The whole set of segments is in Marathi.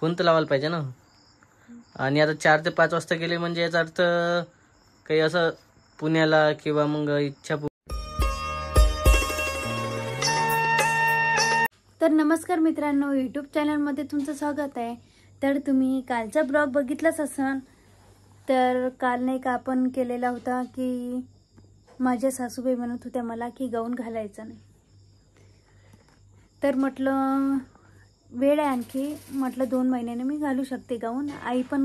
फोन तर लावायला पाहिजे ना. आणि आता 4 ते 5 वाजता गेले म्हणजे याचा अर्थ काही असं पुण्याला किंवा मग इच्छापूर. तर नमस्कार मित्रांनो, यूट्यूब चॅनलमध्ये तुमचं स्वागत आहे. तर तुम्ही कालचा ब्लॉग बघितलाच असाल. तर काल नाही का आपण केलेला होता की माझ्या सासूबाई म्हणत होत्या मला की गाऊन घालायचा नाही. तर म्हटलं वेळ आहे आणखी, म्हटलं 2 महिन्याने मी घालू शकते गाऊन. आई पण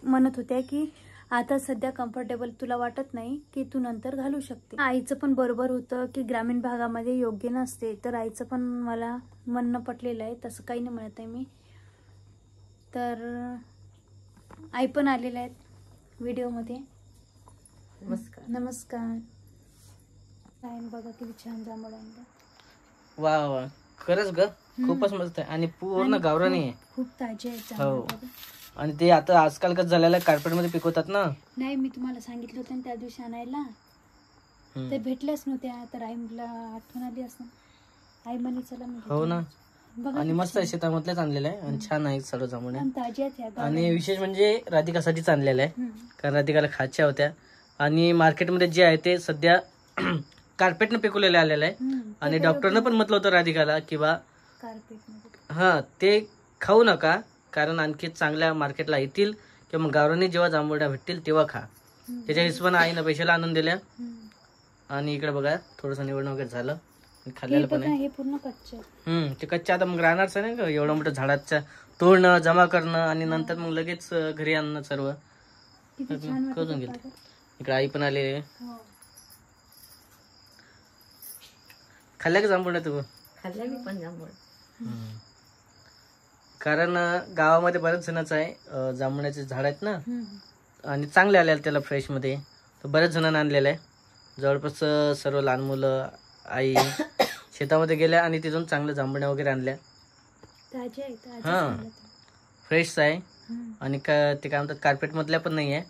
म्हणत होत्या की आता सध्या कम्फर्टेबल तुला वाटत नाही की तू नंतर घालू शकते. आईचं पण बरोबर होतं की ग्रामीण भागामध्ये योग्य नसते. तर आईचं पण मला म्हणणं पटलेलं आहे, तसं काही नाही म्हणत आहे मी. तर आई पण आलेल्या आहेत व्हिडिओमध्ये. नमस्कार. नमस्कार. काय बघा किती छान जांभळ आणलं. वा वा, खरंच ग, खूपच मस्त आहे आणि पूर्ण गावरानी आहे. खूप ताजे आहेत हो. जांभळ बघा. आणि ते आता आजकाल कसं झालेलं आहे, कार्पेट मध्ये पिकवतात ना. नाही, मी तुम्हाला सांगितलं होतं ना त्या दिवशी आणायला, ते भेटल्याच नव्हत्या. तर आई मला आठवण आली असं, आई म्हणे चला मी हो ना. बघा आणि मस्त आहे, शेतामधल्याच आणलेलं आहे आणि छान आहे सर्व जांभळ्या. ताजे आहेत ह्या. आणि विशेष म्हणजे राधिकासाठीच आणलेलं आहे, कारण राधिकाला खायच्या होत्या. आणि मार्केटमध्ये जे आहे ते सध्या कार्पेटनं पिकवलेले आलेलं आहे. आणि डॉक्टरनं पण म्हटलं होतं राधिकाला की बा हा ते खाऊ नका, कारण आणखी चांगल्या मार्केटला येतील किंवा मग गावरानी जेव्हा जांभळ्या भेटतील तेव्हा खा. त्याच्या हिशोबाने आईनं पैशाला आणून दिल्या. आणि इकडे बघा थोडंसं निवडण वगैरे झालं, खाल्लेलं पण आहे. हे पूर्ण कच्चे. ते कच्चे आता मग राहणारच नाही का, एवढं मोठं झाडाचं तोडणं, जमा करणं आणि नंतर मग लगेच घरी आणणं सर्व करून गेले. इकडे आई पण आले. खाल्ल्या का जांभूळ तू? खाल्ल्या मी पण जांभूळ. कारण गावामध्ये बरेच जणच आहे जांभळाचे झाड आहेत ना, आणि चांगले आले त्याला फ्रेश मध्ये. तर बरेच जणांना आणलेलं आहे. जवळपास सर्व लहान मुलं, आई शेतामध्ये गेल्या आणि तिथून चांगल्या जांभळ्या वगैरे आणल्या. हा, फ्रेश आहे. आणि ते काय म्हणतात कार्पेट मधल्या पण नाही आहे.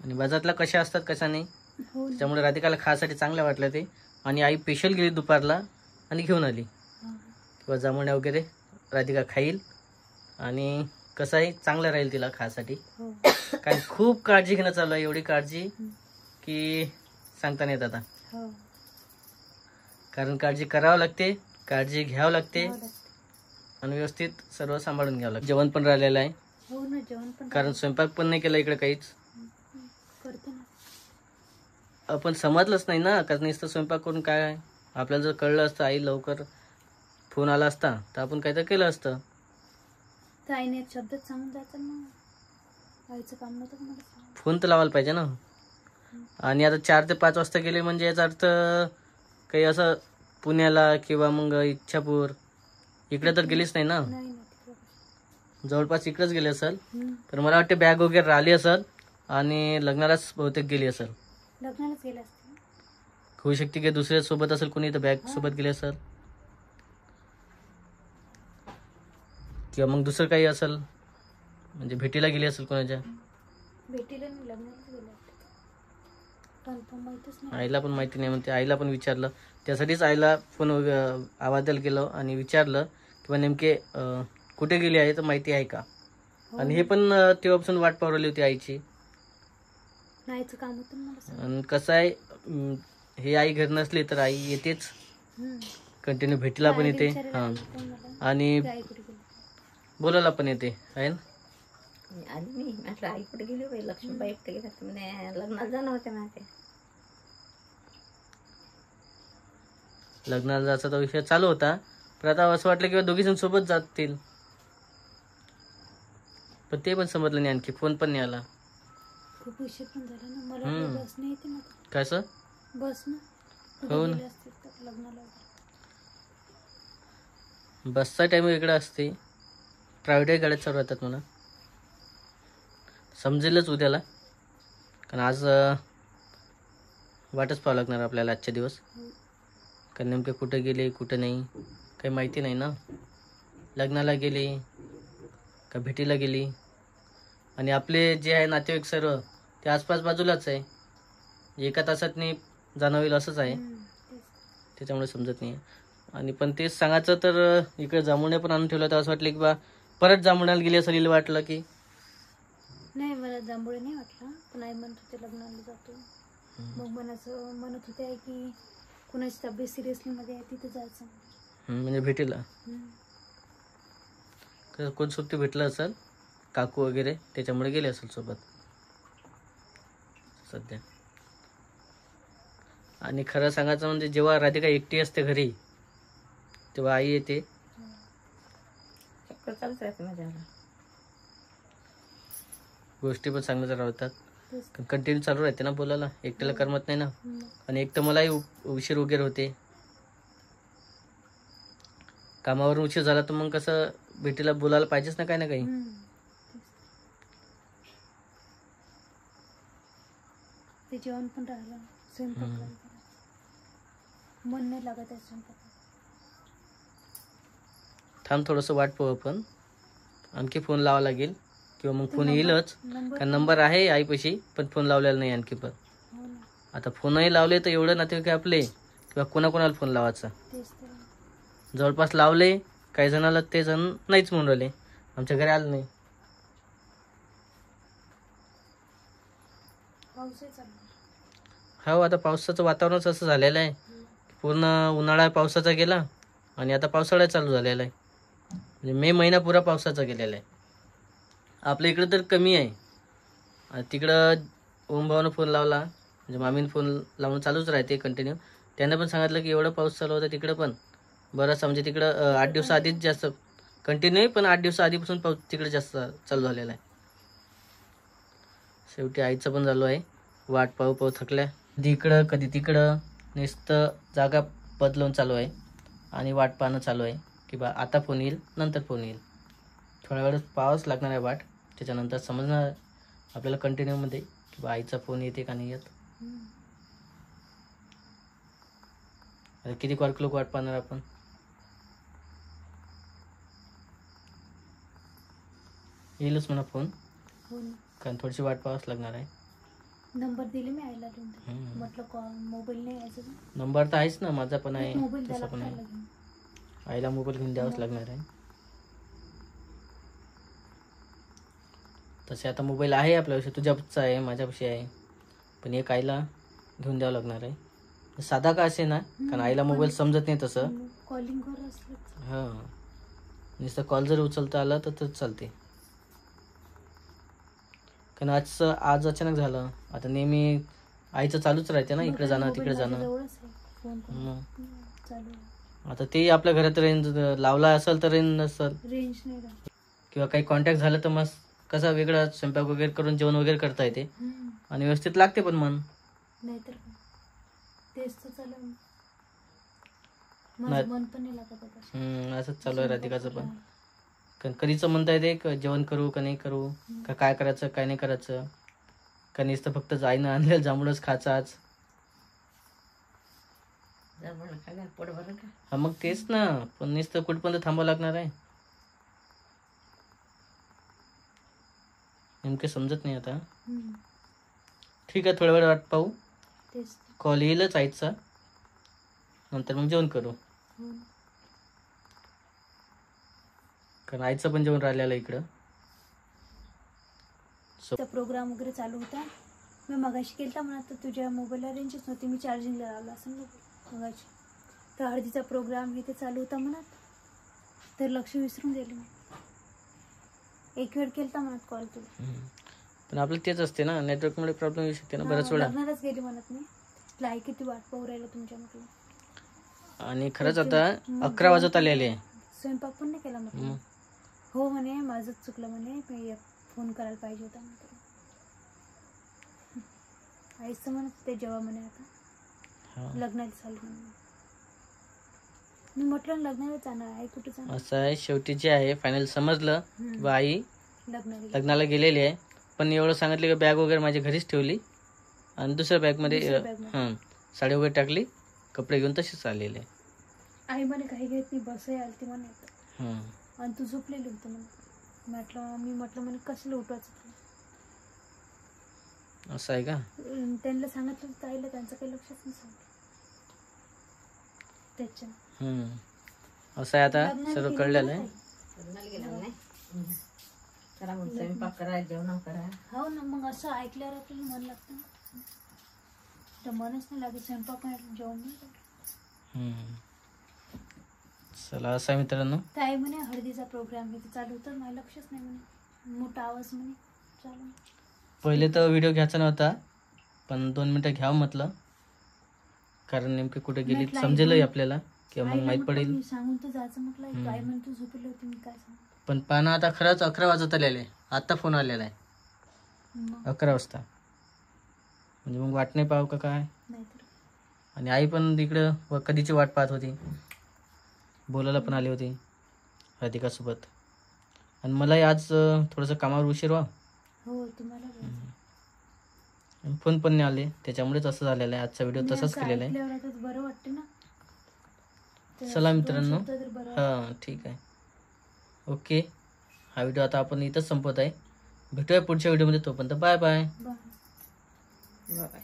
आणि बाजारातल्या कशा असतात कशा नाही, त्याच्यामुळे राधिकाला खायसाठी चांगलं वाटलं ते. आणि आई स्पेशल गेली दुपारला आणि घेऊन आली किंवा जांभळ्या वगैरे राधिका खाईल. आणि कसं आहे, चांगलं राहील तिला खायसाठी. कारण खूप काळजी घेणं चालू आहे, एवढी काळजी की सांगता नाही येत आता. कारण काळजी करावं लागते, काळजी घ्यावं लागते आणि व्यवस्थित सर्व सांभाळून घ्यावं लागतं. जेवण पण राहिलेलं आहे, कारण स्वयंपाक पण नाही केला इकडे काहीच. आपण समजलंच नाही ना, कारण नुसतं स्वयंपाक करून काय आहे. आपल्याला जर कळलं असतं, आई लवकर फोन आला असता तर आपण काहीतरी केलं असतं. फोन तर लावायला पाहिजे ना. आणि आता 4 ते 5 वाजता गेले म्हणजे याचा अर्थ काही असं पुण्याला किंवा मग इच्छापूर इकडे तर गेलीच नाही ना, जवळपास इकडेच गेली असेल. तर मला वाटते बॅग वगैरे राहिली असेल आणि लग्नालाच बहुतेक गेली असेल. होऊ शकते की दुसऱ्या सोबत असेल कोणी, तर बॅग सोबत गेली असेल किंवा मग दुसरं काही असेल, म्हणजे भेटीला गेली असेल कोणाच्या. आईला पण माहिती नाही म्हणते. आईला पण विचारलं, त्यासाठीच आईला फोन आवाजाला गेलो आणि विचारलं किंवा नेमके कुठे गेली आहे तर माहिती आहे का. आणि हे पण तेव्हापासून वाट पावली होती आईची. आणि कसं आहे, हे आई घर नसली तर आई येतेच कंटिन्यू, भेटीला पण येते. हा, आणि बोलायला पण येते आहे ना. आली मी म्हटलं आई कुठे गेली बाई, लक्ष्मीबाई एकटे गेली म्हणे, लग्नाला जाणं होते माहिती. लग्नाला जायचा तो विषय चालू होता, पण आता असं वाटलं किंवा दोघी जण सोबत जातील, पण ते पण समजलं नाही. आणखी फोन पण नाही आला. खूप उशीर पण झाला ना. मला बस नाही येते ना. काय सर? बस ना. हो ना, लग्नाला बसचा टाइम वेगळा असते. प्रायव्हेट गाड्या चालू राहतात मला, समजेलच उद्याला. कारण आज वाटच पाहावं लागणार आपल्याला आजच्या दिवस. कारण नेमके कुठे गेले कुठे नाही काही माहिती नाही ना. लग्नाला गेली का भेटीला गेली. आणि आपले जे आहे नातेवाईक सर्व ते आसपास बाजूलाच आहे, एका तासात नाही जाणं होईल असंच आहे. त्याच्यामुळे समजत नाही. आणि पण तेच सांगायचं तर इकडे जांभुळ्या पण आणून ठेवलं, तर असं वाटलं की बा परत जांभुळाला गेली असं लिहिलं वाटलं की नाही, मला जांभूळ नाही वाटलं, पण आई म्हणत होते लग्नाला जातो. मग मनाचं म्हणत होते आई की कुणाची तब्येत सिरियसली मध्ये आहे तिथे जायचं. म्हणजे भेटीला कोण सुट्टी भेटलं असेल काकू वगैरे, त्याच्यामुळे गेले असेल सोबत सध्या. आणि खरं सांगायचं म्हणजे जेव्हा राधिका एकटी असते घरी तेव्हा आई येते, चक्कर चालूच राहते माझ्याला. गोष्टी पण चांगल्या राहतात, तेच. कंटिन्यू चालू राहते ना बोलायला, एकट्याला करमत नाही ना. आणि एक तर मलाही उशीर वगैरे होते, कामावरून उशीर झाला तर मग कसं भेटीला बोलायला पाहिजेच ना काही ना काही. ते जेवण पण राहिलं, स्वयंपाक पण करायचा. मन नाही लागत आहे स्वयंपाक. थांब थोडंसं वाट पाहू आपण, आणखी फोन लावा लागेल किंवा मग फोन येईलच. कारण नंबर आहे आईपाशी, पण फोन लावलेला नाही आणखी. पण हो ना, आता फोनही लावले तर एवढं नातेवाईक आपले किंवा कोणाकोणाला फोन लावायचा. तेच तर. जवळपास लावले, काही जणाला ते जण नाहीच म्हणून राहिले, आमच्या घरी आलं नाही. पाऊसही चालू. हो, आता पावसाचं वातावरणच असं झालेलं आहे, पूर्ण उन्हाळा पावसाचा गेला आणि आता पावसाळा चालू झालेला आहे. म्हणजे मे महिना पुरा पावसाचा गेलेला आहे. आपल्या इकडं तर कमी आहे. आणि तिकडं ओमभावानं फोन लावला, म्हणजे मामीनं फोन लावून चालूच राहते कंटिन्यू. त्यांना पण सांगितलं की एवढं पाऊस चालू होता तिकडं पण बरंच, म्हणजे तिकडं 8 दिवस आधीच जास्त कंटिन्यू आहे, पण 8 दिवस आधीपासून पाऊस तिकडे जास्त चालू झालेला आहे. शेवटी आईचं पण झालो आहे, वाट पाहू पाहू थकल्या, कधी इकडं कधी तिकडं, नुसतं जागा बदलून चालू आहे आणि वाट पाहणं चालू आहे की बा आता फोन येईल, नंतर फोन येईल. थोड्या वेळात पाहावंच लागणार आहे वाट, त्याच्यानंतर समजणार आपल्याला कंटिन्यूमध्ये की बा आईचा फोन येते का नाही येत. आता किती लोक वाट पाहणार आपण. येईलच म्हणा फोन, हो ना. कारण थोडीशी वाट पाहावंच लागणार आहे. नंबर दिले मी आईला देऊन, म्हटलं कॉल मोबाईल नाही यायचं. नंबर तर आहेच ना, माझा पण आहे, मोबाईल तसा द्यायला पण आहे. लागेल. आईला मोबाईल घेऊन द्यावाच लागणार आहे. तसे आता मोबाईल आहे आपल्यापाशी, तुझ्यापाशी आहे, माझ्यापाशी आहे, पण एक आईला घेऊन द्यावं लागणार आहे. साधा का असे ना, कारण आईला मोबाईल समजत नाही तसं. कॉलिंगवर असलं. हां, नुसतं कॉल जर उचलता आला तर चालते. कारण आज अचानक झालं. आता नेहमी आईचं चालूच राहते ना, इकडे जाणं तिकडे जाणं. आता ते आपल्या घरात रेंज लावला असेल तर रेंज नसेल, रेंज नाही राहत. किंवा काही कॉन्टॅक्ट झालं तर मग कसा वेगळा स्वयंपाक वगैरे करून जेवण वगैरे करता येते आणि व्यवस्थित लागते पण मन. नाहीतर तेच तर चालू, माझं मन पण नाही लागत आता. असंच चालू आहे राधिकाचं पण. कधीच म्हणता येते जेवण करू का नाही करू, का काय करायचं काय नाही करायचं, का नुसतं फक्त आईनं आणलेलं जांभूळच खायचं आज. पोट भरून का. हा मग तेच ना, पण नुसतं कुठपर्यंत थांबावं लागणार आहे नेमके समजत नाही आता. ठीक आहे, थोड्या वेळ वाट पाहू, कॉल येईलच आईचा, नंतर मग जेवण करू. कारण आईचं पण जेवण राहिलेलं इकडं. प्रोग्राम वगैरे चालू होता, मी मगाशी केलता म्हणा, तर तुझ्या मोबाईलला रेंजच नव्हती, मी चार्जिंगला लावला असं मगाशी. तर हळदीचा प्रोग्राम हे ते चालू होता म्हणत, तर लक्ष विसरून गेले मी. एक वेळ केलता म्हणत कॉल तुला, पण आपलं तेच असते ना, नेटवर्कमुळे प्रॉब्लेम येऊ शकते ना बऱ्याच वेळा. लग्नालाच गेली म्हणत मी, तुला आई किती वाट पाहू राहिलं तुमच्या म्हटलं. आणि खरंच आता 11 वाजत आलेले आहे, स्वयंपाक पण नाही केला म्हटलं. हो म्हणे माझंच चुकलं म्हणे, मी फोन करायला पाहिजे होता म्हटलं. आईच म्हणत ते जेव्हा म्हणे आता लग्नाला चालू म्हणे. मी म्हटलं लग्नाला जाणार, आई कुठे जाणार. असं आहे, शेवटी जे आहे फायनल समजलं की आई लग्नाला गेलेली आहे. पण एवढं सांगितलं की बॅग वगैरे माझ्या घरीच ठेवली आणि दुसऱ्या बॅगमध्ये साडी वगैरे टाकली, कपडे घेऊन तसेच आलेले. आई म्हणे काही घेत नाही, बसही आलती म्हणे, आणि तू झोपलेली होती म्हणे. मी म्हटलं म्हणे कसं उठवायचं तुला. असं आहे का. त्यांना सांगितलं ताईला, त्यांचं काही लक्षच नाही सांगितलं त्याच्या. असं आहे, आता सर्व कळलेलं आहे. करा मग स्वयंपाक करा, जेवण करा. हो ना, मग असं ऐकल्यावर आपल्याला मन लागतं ना. तर मनच नाही लागत स्वयंपाक नाही, जेवण नाही लागत. चला असं आहे मित्रांनो. काय म्हणे हळदीचा प्रोग्राम आहे, चालू होतं, मला लक्षच नाही म्हणे, मोठा आवाज म्हणे चालू. पहिले तर व्हिडिओ घ्यायचा नव्हता, पण 2 मिनिटं घ्यावं म्हटलं, कारण नेमके कुठे गेली म्हटलं समजेलही आपल्याला किंवा मग आईला माहीत म्हटलं पडेल. मी सांगून तर जायचं म्हटलं, काय म्हणतो झोपली होती मी, काय सांगू. पण पाहणं आता खरंच 11 वाजत आलेले. आत्ता फोन आलेला आहे मग 11 वाजता, म्हणजे मग वाट नाही पाहू का काय. नाहीतर आणि आई पण इकडं कधीची वाट पाहत होती, बोलायला पण आली होती राधिकासोबत. आणि मलाही आज थोडंसं कामावर उशीर व्हा, हो तुम्हाला बोलायचं. फोन पण नाही आले, त्याच्यामुळेच असं झालेलं आहे. आजचा व्हिडिओ मी तसाच असं केलेला आहे. ऐकल्यावर आता बरं वाटते ना. ते चला दोन मित्रांनो, शब्द तर बरं हां ठीक आहे, ओके. हा व्हिडिओ आता आपण इथंच संपवत आहे. भेटूया पुढच्या व्हिडिओमध्ये, तोपर्यंत बाय बाय. वाटतं. बाय.